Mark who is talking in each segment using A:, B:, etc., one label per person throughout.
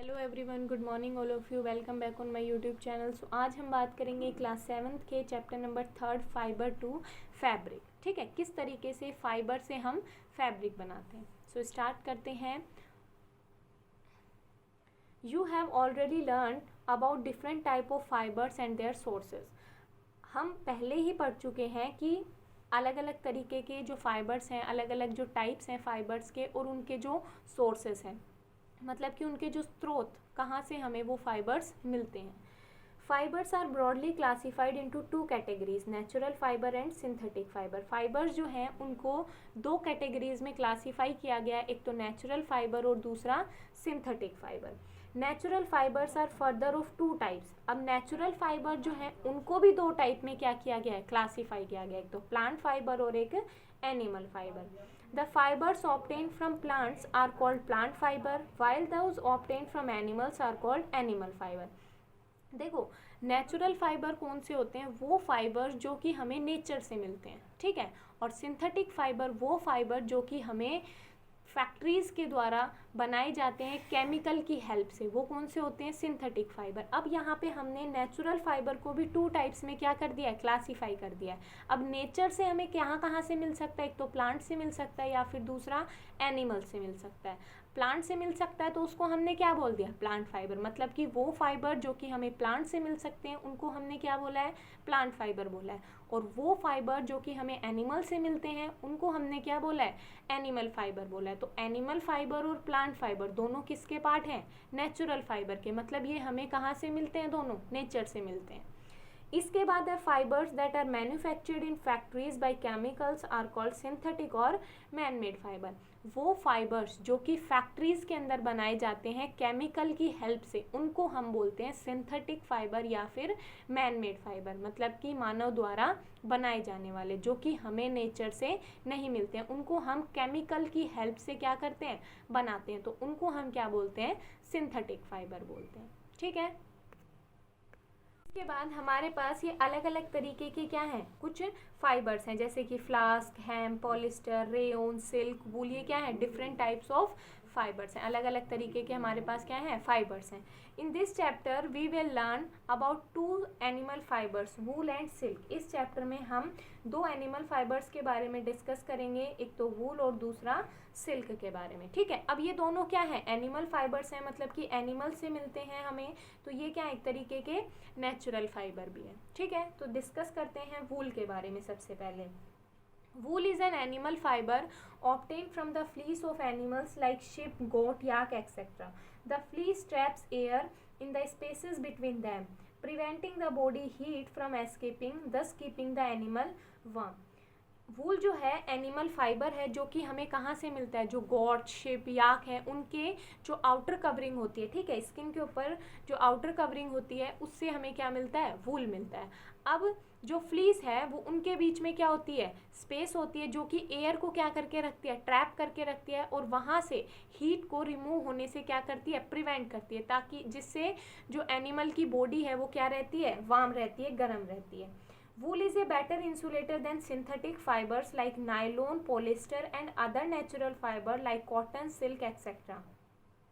A: Hello everyone, good morning all of you. Welcome back on my YouTube channel. So आज हम बात करेंगे class 7th के chapter number 3 fibre to fabric. ठीक है, किस तरीके से फाइबर से हम फैब्रिक बनाते हैं। सो स्टार्ट करते हैं। You have already learn about different type of fibres and their sources. हम पहले ही पढ़ चुके हैं कि अलग अलग तरीके के जो फाइबर्स हैं, अलग अलग जो टाइप्स हैं फाइबर्स के, और उनके जो सोर्सेस हैं, मतलब कि उनके जो स्रोत, कहाँ से हमें वो फाइबर्स मिलते हैं। Fibres are broadly classified into two categories, natural fibre and synthetic fibre. Fibres जो हैं उनको दो कैटेगरीज में क्लासीफाई किया गया है, एक तो नेचुरल फाइबर और दूसरा synthetic fibre. Natural fibres are further of two types. अब नेचुरल फाइबर जो हैं उनको भी दो टाइप में क्या किया गया है, क्लासीफाई किया गया है, एक तो प्लांट फाइबर और एक animal fibre. The fibers obtained from plants are called plant fiber, while those obtained from animals are called animal fiber. देखो, नेचुरल फाइबर कौन से होते हैं, वो फाइबर जो कि हमें नेचर से मिलते हैं, ठीक है। और सिंथेटिक फाइबर वो फाइबर जो कि हमें फैक्ट्रीज के द्वारा बनाए जाते हैं केमिकल की हेल्प से, वो कौन से होते हैं, सिंथेटिक फाइबर। अब यहाँ पे हमने नेचुरल फाइबर को भी टू टाइप्स में क्या कर दिया है, क्लासीफाई कर दिया है। अब नेचर से हमें कहाँ से मिल सकता है, एक तो प्लांट से मिल सकता है या फिर दूसरा एनिमल से मिल सकता है। प्लांट से मिल सकता है तो उसको हमने क्या बोल दिया, प्लांट फाइबर। मतलब कि वो फाइबर जो कि हमें प्लांट से मिल सकते हैं उनको हमने क्या बोला है, प्लांट फाइबर बोला है। और वो फाइबर जो कि हमें एनिमल से मिलते हैं उनको हमने क्या बोला है, एनिमल फाइबर बोला है। तो एनिमल फाइबर और प्लांट फाइबर दोनों किसके पार्ट हैं, नेचुरल फाइबर के। मतलब ये हमें कहाँ से मिलते हैं, दोनों नेचर से मिलते हैं। इसके बाद है fibres that are manufactured in factories by chemicals are called synthetic और मैन मेड फाइबर। वो फाइबर्स जो कि फैक्ट्रीज के अंदर बनाए जाते हैं केमिकल की हेल्प से, उनको हम बोलते हैं सिंथेटिक फाइबर या फिर मैन मेड फाइबर। मतलब कि मानव द्वारा बनाए जाने वाले, जो कि हमें नेचर से नहीं मिलते हैं, उनको हम केमिकल की हेल्प से क्या करते हैं, बनाते हैं। तो उनको हम क्या बोलते हैं, सिंथेटिक फाइबर बोलते हैं। ठीक है। इसके बाद हमारे पास ये अलग अलग तरीके के क्या हैं, कुछ फाइबर्स हैं, जैसे कि फ्लास्क, हैम, पॉलिस्टर, रेयन, सिल्क, वूल। ये क्या है, डिफरेंट टाइप्स ऑफ फाइबर्स हैं। अलग अलग तरीके के हमारे पास क्या है, फाइबर्स हैं। In this chapter we will learn about two animal fibres, wool and silk. इस चैप्टर में हम दो एनिमल फाइबर्स के बारे में डिस्कस करेंगे, एक तो वूल और दूसरा सिल्क के बारे में। ठीक है। अब ये दोनों क्या है, एनिमल फाइबर्स हैं, मतलब कि एनिमल से मिलते हैं हमें, तो ये क्या है, एक तरीके के नेचुरल फाइबर भी है। ठीक है। तो डिस्कस करते हैं वूल के बारे में सबसे पहले। Wool is an animal fiber obtained from the fleece of animals like sheep, goat, yak, etc. The fleece traps air in the spaces between them, preventing the body heat from escaping, thus keeping the animal warm. वूल जो है animal fibre है, जो कि हमें कहाँ से मिलता है, जो गॉट, शिप, याक है, उनके जो आउटर कवरिंग होती है, ठीक है, स्किन के ऊपर जो आउटर कवरिंग होती है, उससे हमें क्या मिलता है, वूल मिलता है। अब जो फ्लीस है वो उनके बीच में क्या होती है, स्पेस होती है, जो कि एयर को क्या करके रखती है, ट्रैप करके रखती है, और वहाँ से हीट को रिमूव होने से क्या करती है, प्रिवेंट करती है, ताकि जिससे जो एनिमल की बॉडी है वो क्या रहती है, वार्म रहती है, गर्म रहती है। Wool is a better insulator than synthetic fibers like nylon, polyester and other natural fiber like cotton, silk, etc.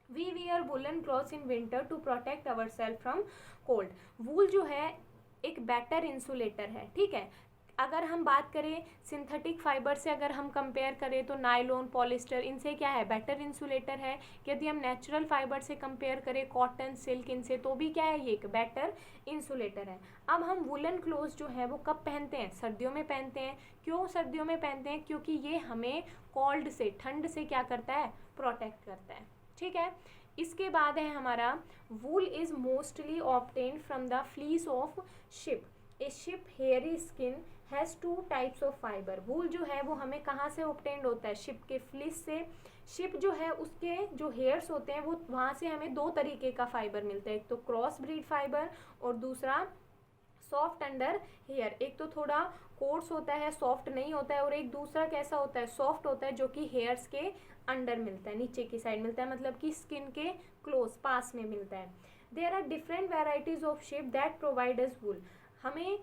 A: We wear woolen clothes in winter to protect ourselves from cold. Wool जो है एक better insulator है, ठीक है। अगर हम बात करें सिंथेटिक फाइबर से, अगर हम कंपेयर करें तो नायलॉन, पॉलिस्टर, इनसे क्या है, बेटर इंसुलेटर है। यदि हम नेचुरल फाइबर से कंपेयर करें कॉटन, सिल्क, इनसे, तो भी क्या है, ये एक बेटर इंसुलेटर है। अब हम वुलन क्लोथ्स जो है वो कब पहनते हैं, सर्दियों में पहनते हैं। क्यों सर्दियों में पहनते हैं, क्योंकि ये हमें कोल्ड से, ठंड से क्या करता है, प्रोटेक्ट करता है। ठीक है। इसके बाद है हमारा wool is mostly obtained from the fleece of sheep. A sheep hairy skin has two types of fibre. Wool जो है वो हमें कहाँ से ऑब्टेन्ड होता है, शिप के फ्लीस से। शिप जो है उसके जो हेयर्स होते हैं वो वहाँ से हमें दो तरीके का फाइबर मिलता है, एक तो क्रॉस ब्रीड फाइबर और दूसरा सॉफ्ट अंडर हेयर। एक तो थोड़ा कोर्स होता है, सॉफ्ट नहीं होता है, और एक दूसरा कैसा होता है, सॉफ्ट होता है, जो कि हेयर्स के अंडर मिलता है, नीचे की साइड मिलता है, मतलब कि स्किन के क्लोज पास में मिलता है। There are different varieties of sheep that provide us wool. हमें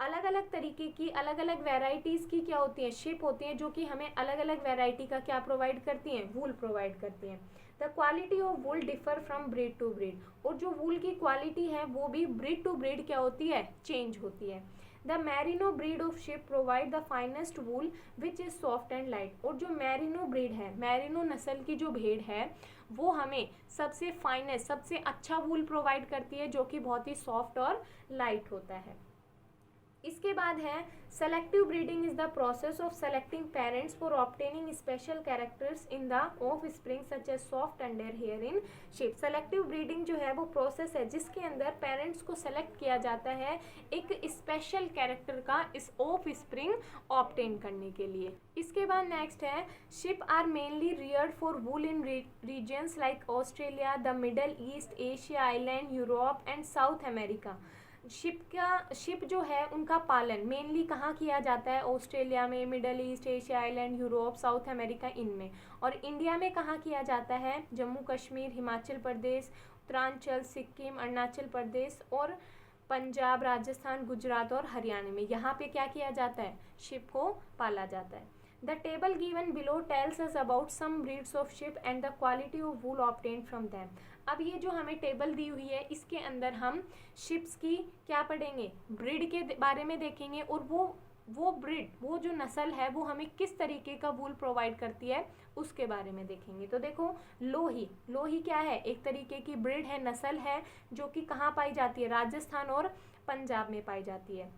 A: अलग अलग तरीके की, अलग अलग वेराइटीज़ की क्या होती हैं, शिप होती हैं, जो कि हमें अलग अलग वेराइटी का क्या प्रोवाइड करती हैं, वूल प्रोवाइड करती हैं। The quality of wool differ from breed to breed, और जो वूल की क्वालिटी है वो भी ब्रीड टू ब्रीड क्या होती है, चेंज होती है। The merino breed of sheep provide the finest wool which is soft and light, और जो मैरिनो ब्रीड है, मैरिनो नस्ल की जो भेड़ है वो हमें सबसे फाइनेस्ट, सबसे अच्छा वूल प्रोवाइड करती है जो कि बहुत ही सॉफ्ट और लाइट होता है। इसके बाद है selective breeding is the process of selecting parents for obtaining special characters in the offspring such as soft under hair in sheep. Selective breeding जो है वो प्रोसेस है जिसके अंदर पेरेंट्स को सेलेक्ट किया जाता है एक स्पेशल कैरेक्टर का इस ऑफ स्प्रिंग ऑब्टेन करने के लिए। इसके बाद नेक्स्ट है sheep are mainly reared for wool in regions like Australia, the Middle East, Asia, island, Europe and South America. Sheep जो है उनका पालन मेनली कहाँ किया जाता है, ऑस्ट्रेलिया में, middle East, Asia, island, Europe, south America इनमें। और इंडिया में कहाँ किया जाता है, जम्मू कश्मीर, हिमाचल प्रदेश, उत्तरांचल, सिक्किम, अरुणाचल प्रदेश और पंजाब, राजस्थान, गुजरात और हरियाणा में। यहाँ पे क्या किया जाता है, शिप को पाला जाता है। The table given below tells us about some breeds of sheep and the quality of wool obtained from them. अब ये जो हमें टेबल दी हुई है इसके अंदर हम शिप्स की क्या पढ़ेंगे, ब्रीड के बारे में देखेंगे, और वो ब्रीड, वो जो नस्ल है वो हमें किस तरीके का वूल प्रोवाइड करती है उसके बारे में देखेंगे। तो देखो लोही क्या है, एक तरीके की ब्रीड है, नस्ल है जो कि कहाँ पाई जाती है, राजस्थान और पंजाब में पाई जाती है।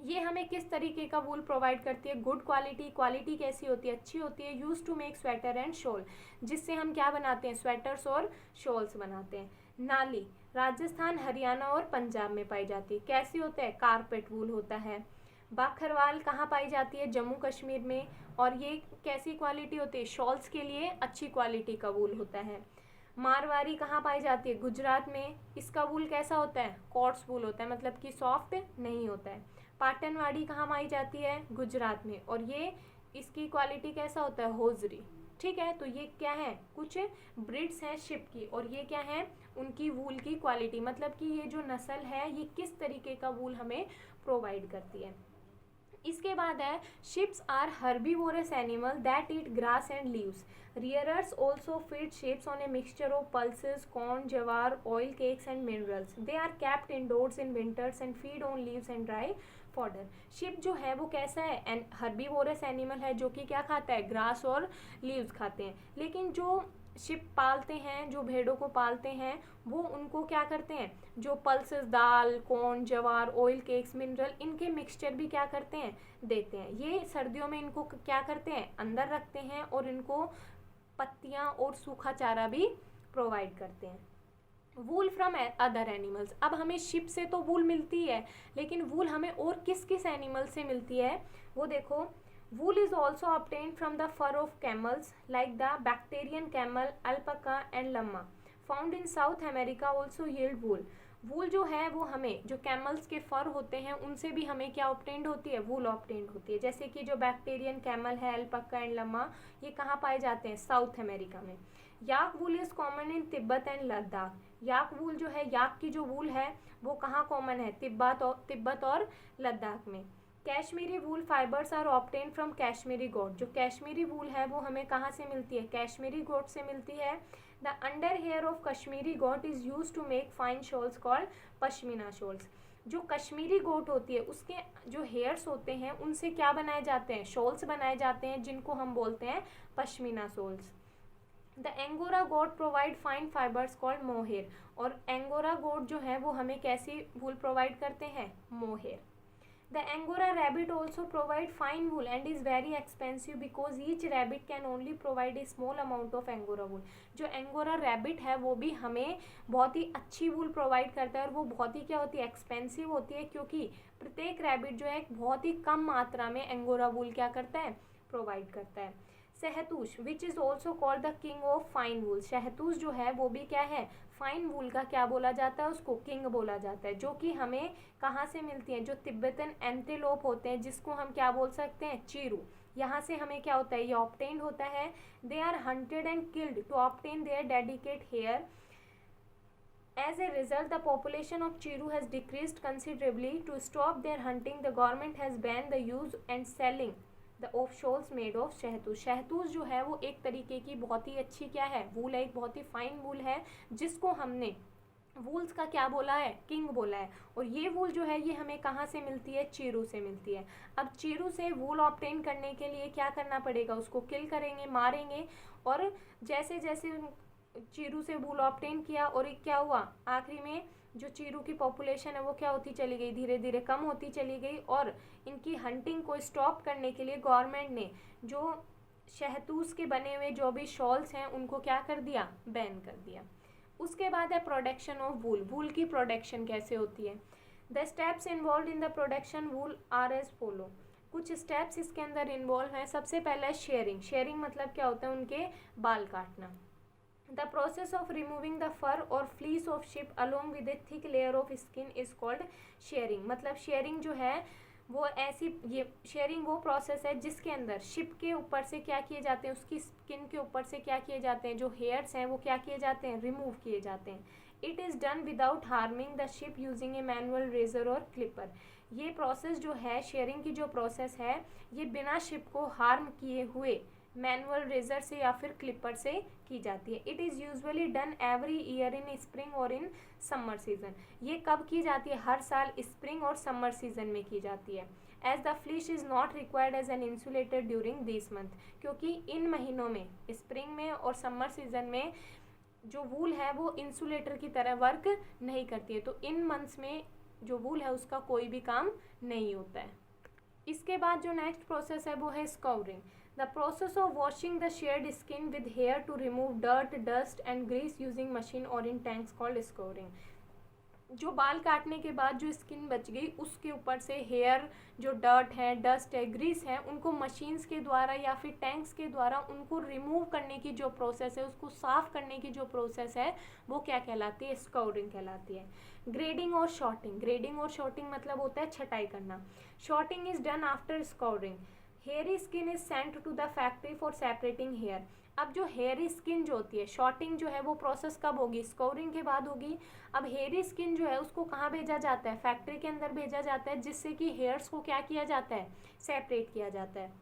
A: ये हमें किस तरीके का वूल प्रोवाइड करती है, गुड क्वालिटी कैसी होती है, अच्छी होती है, use to make sweater and shawl, जिससे हम क्या बनाते हैं, स्वेटर्स और शॉल्स बनाते हैं। नाली राजस्थान, हरियाणा और पंजाब में पाई जाती है, कैसी होता है, कारपेट वूल होता है। बाखरवाल कहाँ पाई जाती है, जम्मू कश्मीर में, और ये कैसी क्वालिटी होती है, शॉल्स के लिए अच्छी क्वालिटी का वूल होता है। मारवाड़ी कहाँ पाई जाती है, गुजरात में, इसका वूल कैसा होता है, कॉट्स वूल होता है, मतलब कि सॉफ्ट नहीं होता है। पाटनवाड़ी कहाँ पाई जाती है, गुजरात में, और ये इसकी क्वालिटी कैसा होता है, होजरी। ठीक है, तो ये क्या है, कुछ ब्रीड्स हैं शिप की, और ये क्या है, उनकी वूल की क्वालिटी, मतलब कि ये जो नस्ल है ये किस तरीके का वूल हमें प्रोवाइड करती है। इसके बाद है sheeps are herbivorous animal that eat grass and leaves. Rearers also feed ships on a mixture of pulses, corn, jawar, oil cakes and minerals. They are kept indoors in winters and feed on leaves and dry fodder. Ship जो है वो कैसा है, herbivorous animal है जो कि क्या खाता है, ग्रास और लीव्स खाते हैं। लेकिन जो शिप पालते हैं, जो भेड़ों को पालते हैं, वो उनको क्या करते हैं, जो पल्सेस, दाल, कॉर्न, जवार, ऑयल केक्स, मिनरल, इनके मिक्सचर भी क्या करते हैं, देते हैं। ये सर्दियों में इनको क्या करते हैं, अंदर रखते हैं, और इनको पत्तियां और सूखा चारा भी प्रोवाइड करते हैं। वूल फ्रॉम अदर एनिमल्स, अब हमें शिप से तो वूल मिलती है, लेकिन वूल हमें और किस किस एनिमल से मिलती है वो देखो। Wool is also obtained from the fur of camels like the Bactrian camel, alpaca and llama found in South America also yield wool. Wool जो है वो हमें, जो कैमल्स के फर होते हैं उनसे भी हमें क्या ऑब्टेंड होती है, वूल ऑब्टेंड होती है। जैसे कि जो बैक्टेरियन कैमल है, अल्पाका एंड लम्मा, ये कहाँ पाए जाते हैं, साउथ अमेरिका में। Yak wool is common in Tibet and Ladakh. Yak wool जो है, याक की जो वूल है वो कहाँ कॉमन है, तिब्बत और लद्दाख में। कैश्मीरी वूल फाइबर्स आर ऑब्टेन फ्रॉम कैश्मीरी गोट। जो कैश्मीरी वूल है वो हमें कहाँ से मिलती है, कैश्मीरी गोट से मिलती है। The under hair of Kashmiri goat is use to make fine shawls called pashmina shawls. जो कश्मीरी गोट होती है उसके जो हेयर्स होते हैं उनसे क्या बनाए जाते हैं, शॉल्स बनाए जाते हैं, जिनको हम बोलते हैं pashmina shawls. The Angora goat provide fine fibres called mohair. और एंगोरा गोट जो है वो हमें कैसी वूल प्रोवाइड करते हैं, mohair. The Angora rabbit also provide fine wool and is very expensive because each rabbit can only provide a small amount of Angora wool. जो Angora rabbit है वो भी हमें बहुत ही अच्छी wool provide करता है, और वो बहुत ही क्या होती है, expensive होती है, क्योंकि प्रत्येक rabbit जो है बहुत ही कम मात्रा में Angora wool क्या करता है, provide करता है। Shahtoosh which is also called the king of fine wool. Shahtoosh जो है वो भी क्या है, फाइन वूल का क्या बोला जाता है, उसको किंग बोला जाता है, जो कि हमें कहाँ से मिलती है, जो तिब्बतन एंटेलोप होते हैं जिसको हम क्या बोल सकते हैं, चीरू, यहाँ से हमें क्या होता है, ये ऑब्टेन्ड होता है। They are hunted and killed to obtain their delicate hair. As a result, the population of Chiru has decreased considerably. To stop their hunting, the government has banned the use and selling the of shawls made of shahtoosh. Shahtoosh जो है वो एक तरीके की बहुत ही अच्छी क्या है, वूल है, एक बहुत ही फाइन वूल है, जिसको हमने वूल्स का क्या बोला है, किंग बोला है। और ये वूल जो है ये हमें कहाँ से मिलती है, चीरू से मिलती है। अब चीरू से वूल ऑब्टेन करने के लिए क्या करना पड़ेगा, उसको किल करेंगे, मारेंगे, और जैसे जैसे चीरू से वूल ऑब्टेन किया और क्या हुआ, आखिरी में जो चीरू की पॉपुलेशन है वो क्या होती चली गई, धीरे धीरे कम होती चली गई। और इनकी हंटिंग को स्टॉप करने के लिए गवर्नमेंट ने जो शहतूश के बने हुए जो भी शॉल्स हैं उनको क्या कर दिया, बैन कर दिया। उसके बाद है प्रोडक्शन ऑफ वूल। वूल की प्रोडक्शन कैसे होती है। The steps involve in the production wool are as follow. कुछ स्टेप्स इसके अंदर इन्वॉल्व हैं। सबसे पहला है शेयरिंग। शेयरिंग मतलब क्या होता है, उनके बाल काटना। The process of removing the fur और fleece of sheep along with a thick layer of skin is called shearing. मतलब शेयरिंग जो है वो ऐसी, ये शेयरिंग वो प्रोसेस है जिसके अंदर शिप के ऊपर से क्या किए जाते हैं, उसकी स्किन के ऊपर से क्या किए जाते हैं, जो हेयर्स हैं वो क्या किए जाते हैं, रिमूव किए जाते हैं। It is done without harming the sheep using a manual razor और क्लिपर। ये प्रोसेस जो है, शेयरिंग की जो प्रोसेस है, ये बिना शिप को हार्म किए हुए मैनुअल रेजर से या फिर क्लिपर से की जाती है। It is usually done every year in spring और इन समर सीजन। ये कब की जाती है, हर साल स्प्रिंग और समर सीजन में की जाती है। As the fleece is not required as an insulated during this month. क्योंकि इन महीनों में, स्प्रिंग में और समर सीजन में जो वूल है वो इंसुलेटर की तरह वर्क नहीं करती है, तो इन मंथ्स में जो वूल है उसका कोई भी काम नहीं होता है। इसके बाद जो नेक्स्ट प्रोसेस है वो है scouring. The process of washing the sheared skin with hair to remove dirt, dust and grease using machine और इन टैंक्स कॉल्ड स्काउरिंग। जो बाल काटने के बाद जो स्किन बच गई उसके ऊपर से हेयर, जो डर्ट है, डस्ट है, ग्रीस है, उनको मशीन्स के द्वारा या फिर टैंक्स के द्वारा उनको रिमूव करने की जो प्रोसेस है, उसको साफ करने की जो प्रोसेस है वो क्या कहलाती है, स्काउरिंग कहलाती है। ग्रेडिंग और शॉर्टिंग। ग्रेडिंग और शॉर्टिंग मतलब होता है छटाई करना। Sorting is done after scouring. Hairy skin is sent to the factory for separating hair. अब जो हेयरी स्किन जो होती है, शॉर्टिंग जो है वो प्रोसेस कब होगी, स्काउरिंग के बाद होगी। अब हेयरी स्किन जो है उसको कहाँ भेजा जाता है, फैक्ट्री के अंदर भेजा जाता है, जिससे कि हेयर्स को क्या किया जाता है, सेपरेट किया जाता है।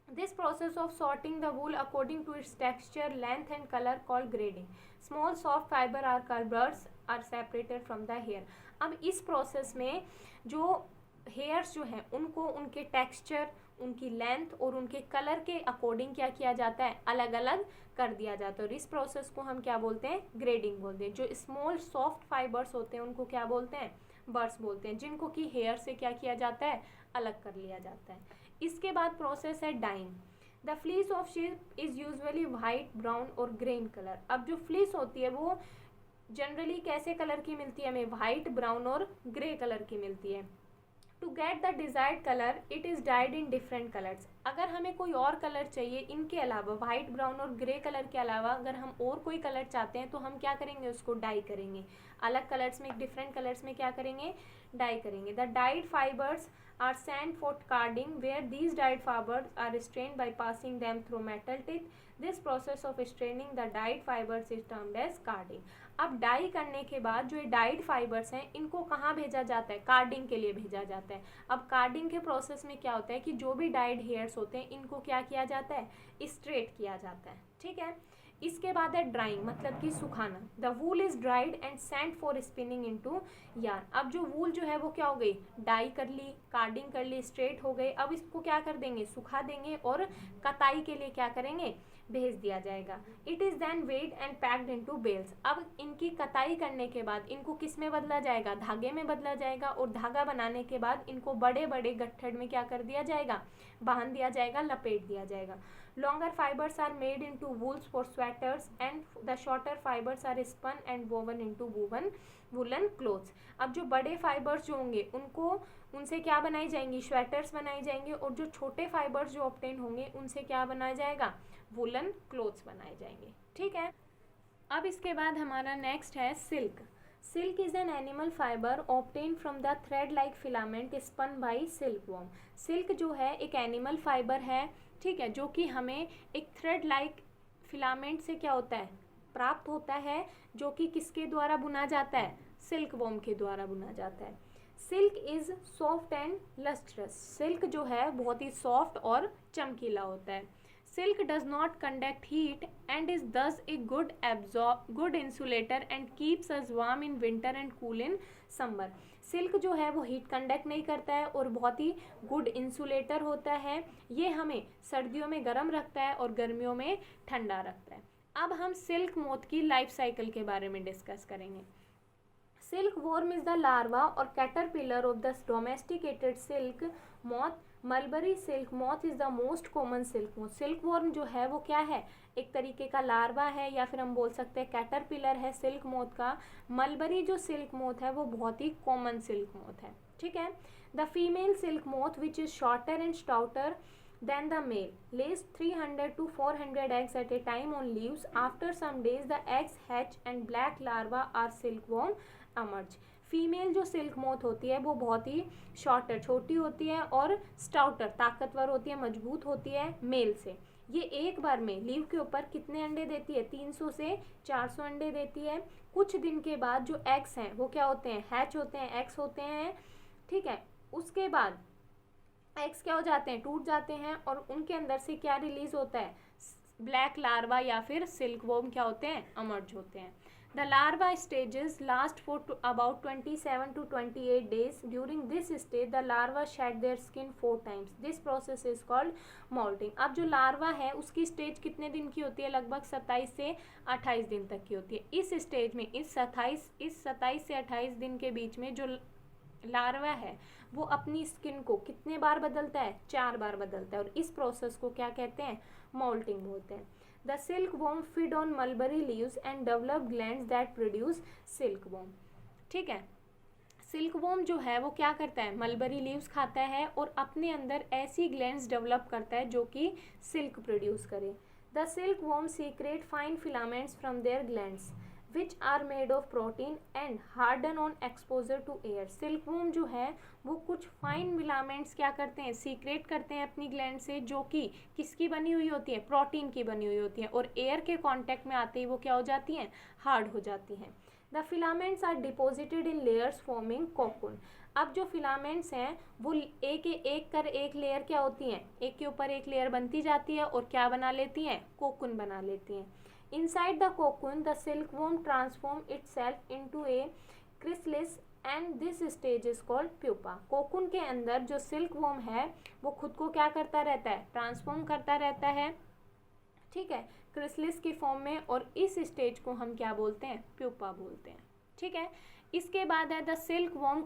A: This process of sorting the wool according to its texture, length and colour called grading. Small soft fibre are burrs are separated from the hair. अब इस प्रोसेस में जो हेयर्स जो हैं उनको उनके टेक्सचर, उनकी लेंथ और उनके कलर के अकॉर्डिंग क्या किया जाता है, अलग अलग कर दिया जाता है। और इस प्रोसेस को हम क्या बोलते हैं, ग्रेडिंग बोलते हैं। जो स्मॉल सॉफ्ट फाइबर्स होते हैं उनको क्या बोलते हैं, बर्ड्स बोलते हैं, जिनको कि हेयर से क्या किया जाता है, अलग कर लिया जाता है। इसके बाद प्रोसेस है dyeing. The fleece of sheep is usually white, brown और ग्रीन कलर। अब जो फ्लीस होती है वो जनरली कैसे कलर की मिलती है हमें, वाइट, ब्राउन और ग्रे कलर की मिलती है। To get the desired colour it is dyed in different colours. अगर हमें कोई और कलर चाहिए इनके अलावा, वाइट, ब्राउन और ग्रे कलर के अलावा अगर हम और कोई कलर चाहते हैं तो हम क्या करेंगे, उसको डाई करेंगे। अलग कलर्स में, डिफरेंट कलर्स में क्या करेंगे, डाई करेंगे। The died fibres are sent for carding, where these dyed fibers are strained by passing them through metal teeth. This process of straining the dyed fibers is termed as carding. अब die करने के बाद जो ये died fibres हैं इनको कहाँ भेजा जाता है, कार्डिंग के लिए भेजा जाता है। अब कार्डिंग के प्रोसेस में क्या होता है कि जो भी डाइड हेयर्स होते हैं इनको क्या किया जाता है, स्ट्रेट किया जाता है। ठीक है। इसके बाद है ड्राइंग, मतलब कि सुखाना। The wool is dried and sent for spinning into yarn. अब जो वूल जो है वो क्या हो गई, डाई कर ली, कार्डिंग कर ली, स्ट्रेट हो गए। अब इसको क्या कर देंगे, सुखा देंगे और कताई के लिए क्या करेंगे, भेज दिया जाएगा। It is then weighed and packed into bales. अब इनकी कताई करने के बाद इनको किस में बदला जाएगा, धागे में बदला जाएगा। और धागा बनाने के बाद इनको बड़े बड़े गट्ठड़ में क्या कर दिया जाएगा, बांध दिया जाएगा, लपेट दिया जाएगा। Longer fibers are made into wools for sweaters and the shorter fibers are spun and woven into woolen clothes. अब जो बड़े फाइबर्स जो होंगे उनको, उनसे क्या बनाई जाएंगी, स्वेटर्स बनाई जाएंगे। और जो छोटे फाइबर्स जो ऑब्टेन होंगे उनसे क्या बनाया जाएगा, वुलन क्लोथ्स बनाए जाएंगे। ठीक है। अब इसके बाद हमारा नेक्स्ट है silk. Silk is an animal fibre obtain from the thread like filament spun by silk worm. Silk जो है एक एनिमल फाइबर है, ठीक है, जो कि हमें एक थ्रेड लाइक फिलामेंट से क्या होता है, प्राप्त होता है, जो कि किसके द्वारा बुना जाता है, सिल्क वॉर्म के द्वारा बुना जाता है। Silk is soft and lustrous, silk जो है बहुत ही सॉफ्ट और चमकीला होता है। Silk does not conduct heat and is thus a good insulator and keeps us warm in winter and cool in summer. Silk जो है वो हीट कंडक्ट नहीं करता है और बहुत ही गुड इंसुलेटर होता है, ये हमें सर्दियों में गर्म रखता है और गर्मियों में ठंडा रखता है। अब हम सिल्क मोथ की लाइफ साइकिल के बारे में डिस्कस करेंगे। Silkworm is the larva और caterpillar of the domesticated silk moth. Mulberry silk moth is the most common silk moth. Silkworm जो है वो क्या है, एक तरीके का लार्वा है या फिर हम बोल सकते हैं कैटरपिलर है सिल्क मोथ का। मलबरी जो सिल्क मोथ है वो बहुत ही कॉमन सिल्क मोथ है, ठीक है। The female silk moth which is shorter and stouter than the male lays 300 to 400 eggs at a time on leaves. After some days the eggs hatch and black larva or silkworm emerge. Female जो silk moth होती है वो बहुत ही shorter छोटी होती है और स्टाउटर ताकतवर होती है, मजबूत होती है मेल से। ये एक बार में लीव के ऊपर कितने अंडे देती है, 300 से 400 अंडे देती है। कुछ दिन के बाद जो एग्स हैं वो क्या होते हैं, हैच होते हैं, एग्स होते हैं, ठीक है। उसके बाद एग्स क्या हो जाते हैं, टूट जाते हैं और उनके अंदर से क्या रिलीज होता है, ब्लैक लार्वा या फिर सिल्क वॉर्म क्या होते हैं, अमर्ज होते हैं। The larva stages last for about 27 to 28 days. During this stage the larva shed their skin 4 times. This process is called molting. अब जो लार्वा है उसकी स्टेज कितने दिन की होती है, लगभग 27 से 28 दिन तक की होती है। इस स्टेज में इस 27 से 28 दिन के बीच में जो लार्वा है वो अपनी स्किन को कितने बार बदलता है, 4 बार बदलता है और इस प्रोसेस को क्या कहते हैं, मोल्टिंग बोलते हैं। The silk warm feed on mulberry leaves and develop glands that produce silk worm, ठीक है। सिल्क वॉर्म जो है वो क्या करता है, मलबरी लीव्स खाता है और अपने अंदर ऐसी ग्लैंड्स डेवलप करता है जो कि सिल्क प्रोड्यूस करे। The silk worm secrete fine filaments from their glands which are made of protein and harden on exposure to air. Silkworm जो है वो कुछ फाइन फिलामेंट्स क्या करते हैं, सीक्रेट करते हैं अपनी ग्लैंड से, जो कि किसकी बनी हुई होती है, प्रोटीन की बनी हुई होती है और एयर के कांटेक्ट में आते ही वो क्या हो जाती हैं, हार्ड हो जाती हैं। The filaments are deposited in layers forming cocoon. अब जो फिलामेंट्स हैं वो एक लेयर क्या होती हैं, एक के ऊपर एक लेयर बनती जाती है और क्या बना लेती हैं, कोकून बना लेती हैं। Inside the cocoon, the silkworm transforms itself into a chrysalis and this stage is called pupa. Cocoon के अंदर जो सिल्कवॉर्म है वो खुद को क्या करता रहता है, ट्रांसफॉर्म करता रहता है, ठीक है, क्रिसलिस की फॉर्म में, और इस स्टेज को हम क्या बोलते हैं, प्यूपा बोलते हैं, ठीक है। इसके बाद है the silkworm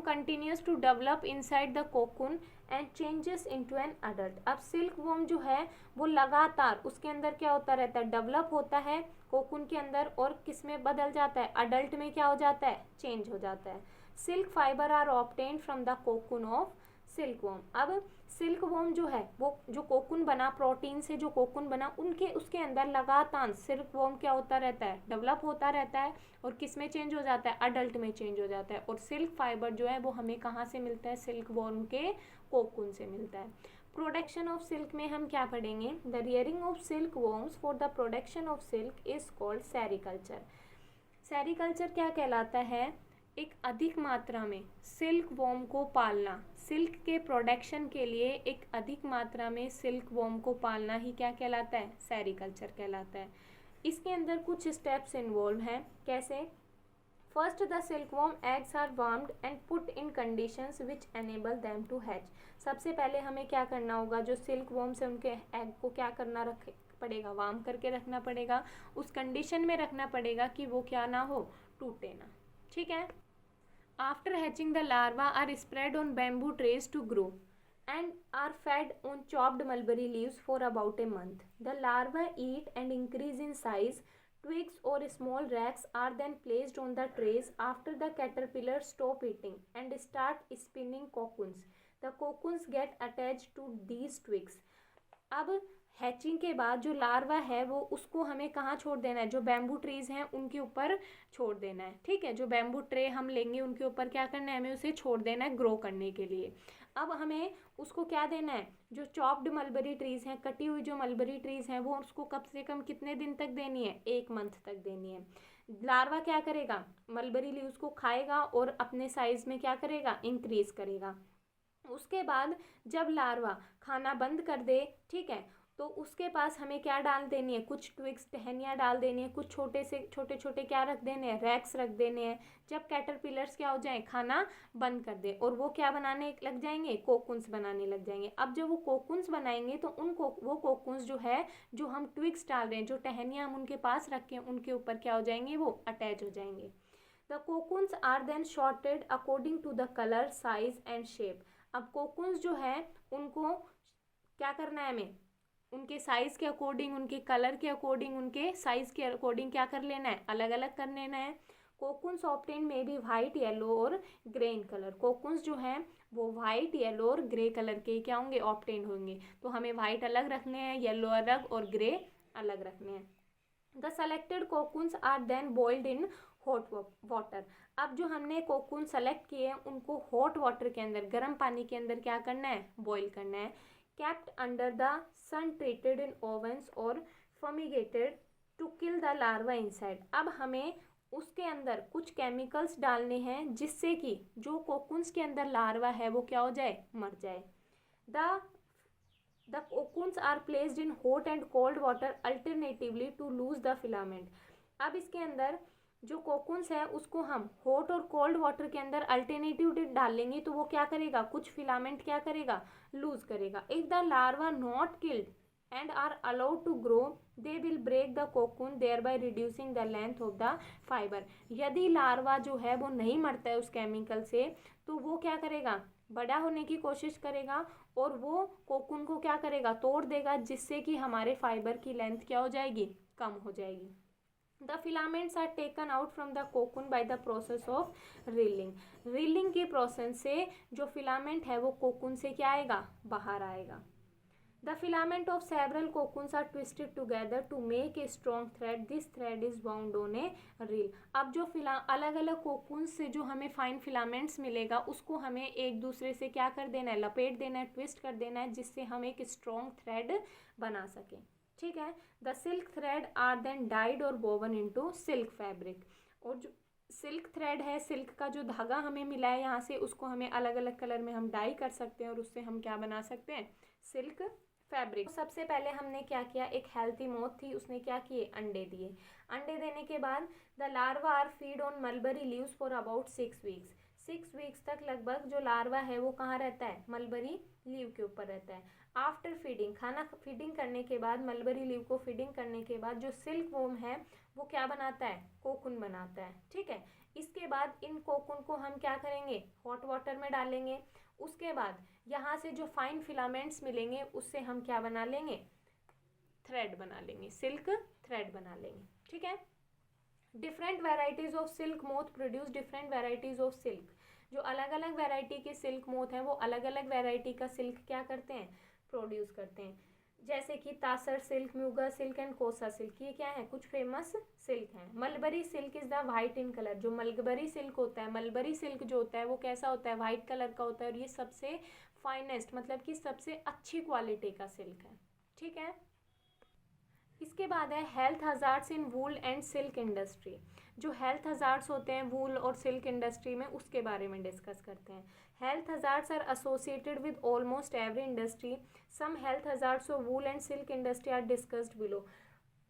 A: continues to develop inside the cocoon and changes into an adult. अब सिल्कवॉर्म जो है वो लगातार उसके अंदर क्या होता रहता है, डेवलप होता है कोकून के अंदर और किस में बदल जाता है, अडल्ट में क्या हो जाता है, चेंज हो जाता है। Silk fibre are obtained from the cocoon of silkworm. अब सिल्कवॉर्म जो है वो जो कोकून बना, प्रोटीन से जो कोकून बना उसके अंदर लगातार सिल्कवॉर्म क्या होता रहता है, डेवलप होता रहता है और किस में चेंज हो जाता है, अडल्ट में चेंज हो जाता है। और सिल्क फाइबर जो है वो हमें कहाँ से मिलता है, सिल्कवॉर्म के कोकून से मिलता है। प्रोडक्शन ऑफ सिल्क में हम क्या पढ़ेंगे, the rearing of silk worms for the production of silk is called sericulture. Sericulture क्या कहलाता है, एक अधिक मात्रा में सिल्क वॉर्म को पालना, सिल्क के प्रोडक्शन के लिए एक अधिक मात्रा में सिल्क वॉर्म को पालना ही क्या कहलाता है, सेरिकल्चर कहलाता है। इसके अंदर कुछ स्टेप्स इन्वॉल्व हैं, कैसे, first the silkworm eggs are warmed and put in conditions which enable them to hatch. सबसे पहले हमें क्या करना होगा, जो सिल्कवॉर्म्स है उनके एग को क्या करना पड़ेगा, वार्म करके रखना पड़ेगा, उस कंडीशन में रखना पड़ेगा कि वो क्या ना हो, टूटे ना, ठीक है। After hatching the larva are spread on bamboo trays to grow and are fed on chopped mulberry leaves for about a month. The larvae eat and increase in size. Twigs or small racks are then placed on the trays after the caterpillars stop eating and start spinning cocoons. The cocoons get attached to these twigs. अब hatching के बाद जो larva है वो उसको हमें कहाँ छोड़ देना है, जो बैम्बू ट्रीज हैं उनके ऊपर छोड़ देना है, ठीक है। जो बैम्बू ट्रे हम लेंगे उनके ऊपर क्या करना है, हमें उसे छोड़ देना है ग्रो करने के लिए। अब हमें उसको क्या देना है, जो चॉप्ड मलबरी ट्रीज हैं, कटी हुई जो मलबरी ट्रीज हैं वो उसको कम से कम कितने दिन तक देनी है, 1 मंथ तक देनी है। लार्वा क्या करेगा, मलबरी लीव्स को खाएगा और अपने साइज में क्या करेगा, इंक्रीज करेगा। उसके बाद जब लार्वा खाना बंद कर दे, ठीक है, तो उसके पास हमें क्या डाल देनी है, कुछ ट्विग्स, टहनियाँ डाल देनी है, कुछ छोटे से छोटे छोटे क्या रख देने हैं, रैक्स रख देने हैं। जब कैटरपिलर्स क्या हो जाए, खाना बंद कर दे, और वो क्या बनाने लग जाएंगे, कोकुन्स बनाने लग जाएंगे। अब जब वो कोकुन्स बनाएंगे तो वो कोकुन्स जो है, जो हम ट्विग्स डाल रहे हैं, जो टहनियाँ हम उनके पास रखे हैं, उनके ऊपर क्या हो जाएंगे, वो अटैच हो जाएंगे। The cocoons are then sorted according to the colour, size and shape. अब कोकुन्स जो है उनको क्या करना है, हमें उनके साइज़ के अकॉर्डिंग, उनके कलर के अकॉर्डिंग, उनके साइज़ के अकॉर्डिंग क्या कर लेना है, अलग अलग कर लेना है। कोकुन्स ऑब्टेन में भी वाइट, येलो और ग्रे इन कलर। कोकुन्स जो हैं वो वाइट, येलो और ग्रे कलर के क्या होंगे, ऑब्टेन होंगे। तो हमें वाइट अलग रखने हैं, येलो अलग और ग्रे अलग रखने हैं। The selected cocoons are then boiled in hot water. अब जो हमने कोकुन सेलेक्ट किए हैं उनको हॉट वाटर के अंदर, गर्म पानी के अंदर क्या करना है, बॉईल करना है। kept under the sun, treated in ovens or fumigated to kill the larva inside। अब हमें उसके अंदर कुछ केमिकल्स डालने हैं जिससे कि जो कोकुन्स के अंदर लार्वा है वो क्या हो जाए, मर जाए। The cocoons are placed in hot and cold water alternatively to lose the filament. अब इसके अंदर जो कोकुन्स है उसको हम हॉट और कोल्ड वाटर के अंदर अल्टरनेटिव डालेंगे तो वो क्या करेगा, कुछ फिलामेंट क्या करेगा, लूज करेगा। If the larva not killed and are allowed to grow, they will break the cocoon, thereby reducing the length of the fibre. यदि लार्वा जो है वो नहीं मरता है उस केमिकल से, तो वो क्या करेगा, बड़ा होने की कोशिश करेगा और वो कोकुन को क्या करेगा, तोड़ देगा, जिससे कि हमारे फाइबर की लेंथ क्या हो जाएगी, कम हो जाएगी। The filaments are taken out from the cocoon by the process of reeling. Reeling के प्रोसेस से जो फिलामेंट है वो कोकुन से क्या आएगा, बाहर आएगा। The filament of several cocoons are twisted together to make a strong thread, this thread is bound on a reel. अब जो अलग अलग कोकुन्स से जो हमें फाइन फिलामेंट्स मिलेगा उसको हमें एक दूसरे से क्या कर देना है, लपेट देना है, ट्विस्ट कर देना है, जिससे हम एक स्ट्रॉन्ग थ्रेड बना सकें। ठीक है। The silk thread are then dyed और वोवन इनटू सिल्क फैब्रिक। और जो सिल्क थ्रेड है, सिल्क का जो धागा हमें मिला है यहाँ से, उसको हमें अलग अलग कलर में हम डाई कर सकते हैं और उससे हम क्या बना सकते हैं, सिल्क फैब्रिक। सबसे पहले हमने क्या किया, एक हेल्थी मोथ थी, उसने क्या किए, अंडे दिए। अंडे देने के बाद the larva are feed on mulberry leaves for about 6 weeks. 6 weeks तक लगभग जो लार्वा है वो कहाँ रहता है, मलबरी लीव के ऊपर रहता है। आफ्टर फीडिंग, खाना फीडिंग करने के बाद, मलबरी लीव को फीडिंग करने के बाद जो सिल्क वोम है वो क्या बनाता है, कोकुन बनाता है। ठीक है। इसके बाद इन कोकुन को हम क्या करेंगे, हॉट वाटर में डालेंगे। उसके बाद यहाँ से जो फाइन फिलामेंट्स मिलेंगे उससे हम क्या बना लेंगे, थ्रेड बना लेंगे, सिल्क थ्रेड बना लेंगे। ठीक है। Different varieties of silk moth produce different varieties of silk. जो अलग अलग वेराइटी के सिल्क मोथ हैं वो अलग अलग वेराइटी का सिल्क क्या करते हैं, प्रोड्यूस करते हैं। जैसे कि तासर सिल्क, म्यूगा सिल्क एंड कोसा सिल्क, ये क्या है, कुछ फेमस सिल्क हैं। Mulberry silk is the white in colour. जो मलबरी सिल्क होता है, मलबरी सिल्क जो होता है वो कैसा होता है, वाइट कलर का होता है, और ये सबसे फाइनेस्ट, मतलब कि सबसे अच्छी क्वालिटी का सिल्क है। ठीक है। इसके बाद है health hazards in wool and silk industry. जो हेल्थ हजार्ड्स होते हैं वूल और सिल्क इंडस्ट्री में, उसके बारे में डिस्कस करते हैं। Health hazards are associated with almost every industry. Some health hazards of wool and silk industry are discussed below.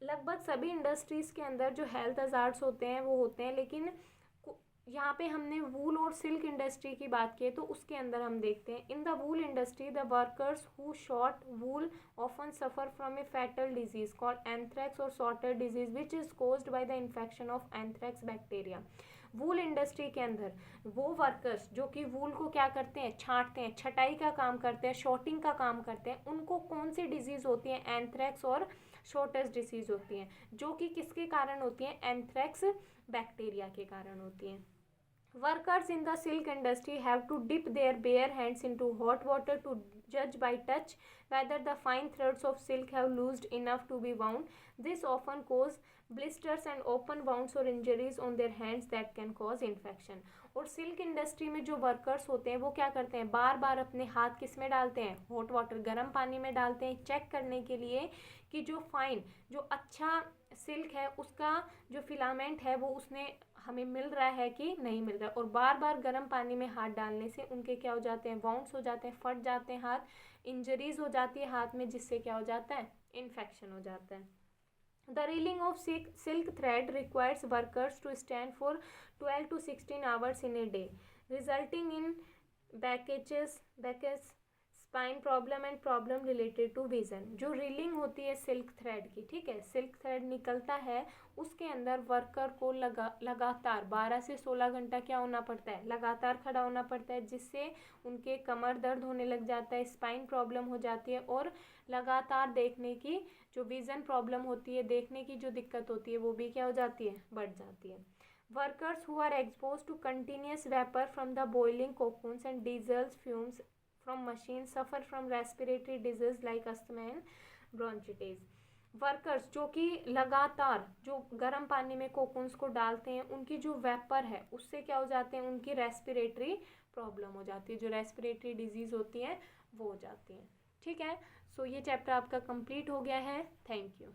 A: लगभग सभी इंडस्ट्रीज़ के अंदर जो हेल्थ हजार्ड्स होते हैं वो होते हैं, लेकिन यहाँ पे हमने वूल और सिल्क इंडस्ट्री की बात की है तो उसके अंदर हम देखते हैं, in the wool industry the workers who short wool often suffer from a fatal disease called anthrax और sorter disease which is caused by the infection of anthrax bacteria. Wool industry के अंदर वो वर्कर्स जो कि वूल को क्या करते हैं, छांटते हैं, छटाई का काम करते हैं, शॉर्टिंग का काम करते हैं, उनको कौन सी डिजीज़ होती है, एंथ्रैक्स और शॉर्टेज डिसीज़ होती हैं, जो कि किसके कारण होती हैं, एंथ्रैक्स बैक्टीरिया के कारण होती हैं। Workers in the silk industry have to dip their bare hands into hot water to judge by touch whether the fine threads of silk have loosed enough to be wound. This often cause blisters and open wounds or injuries on their hands that can cause infection. और silk industry में जो workers होते हैं वो क्या करते हैं, बार बार अपने हाथ किस में डालते हैं, हॉट वाटर, गर्म पानी में डालते हैं, चेक करने के लिए कि जो फाइन, जो अच्छा सिल्क है उसका जो फिलामेंट है वो उसने हमें मिल रहा है कि नहीं मिल रहा है। और बार बार गर्म पानी में हाथ डालने से उनके क्या हो जाते हैं, वाउंड्स हो जाते हैं, फट जाते हैं हाथ, इंजरीज हो जाती है हाथ में, जिससे क्या हो जाता है, इन्फेक्शन हो जाता है। The reeling of silk thread requires workers to stand for 12 to 16 hours in a day, resulting in backaches, spine problem and problem related to vision। जो रीलिंग होती है सिल्क थ्रेड की, ठीक है, सिल्क थ्रेड निकलता है, उसके अंदर वर्कर को लगातार 12 से 16 घंटा क्या होना पड़ता है, लगातार खड़ा होना पड़ता है, जिससे उनके कमर दर्द होने लग जाता है, स्पाइन प्रॉब्लम हो जाती है, और लगातार देखने की जो विज़न प्रॉब्लम होती है, देखने की जो दिक्कत होती है, वो भी क्या हो जाती है, बढ़ जाती है। Workers who are expose to continuous vapour from the boiling cocoons and diesel fumes from machine suffer from respiratory disease like asthma and bronchitis. Workers जो कि लगातार जो गर्म पानी में कोकून्स को डालते हैं, उनकी जो वेपर है उससे क्या हो जाते हैं, उनकी रेस्पिरेटरी प्रॉब्लम हो जाती है, जो रेस्पिरेटरी डिजीज़ होती हैं वो हो जाती हैं। ठीक है, सो ये चैप्टर आपका कंप्लीट हो गया है। Thank you.